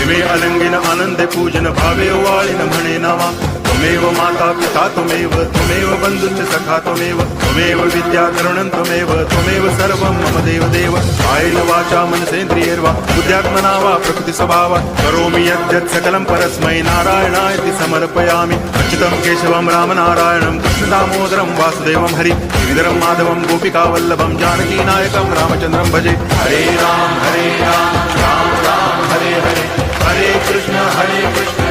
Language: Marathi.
प्रेमे अलंगिन आनंदे पूजन भावे वाळिन म्हणे नावा त्वमेव माता पिता त्वमेव बंधुश्च सखा त्वमेव विद्या तरुणं त्वमेव सर्वं मम देव कायेन वाचा मनसेन्द्रियैर्वा बुद्ध्यात्मना वा प्रकृति स्वभावा करोमि यद्यत् सकलं परस्मै नारायणायति समर्पयामि अच्युतं केशवं रामनारायणं कृष्णदामोदरं वासुदेवं हरि गिरिधरं माधवं गोपिकावल्लभं जानकीनायकं रामचन्द्रं भजे हरे राम राम राम हरे हरे हरे कृष्ण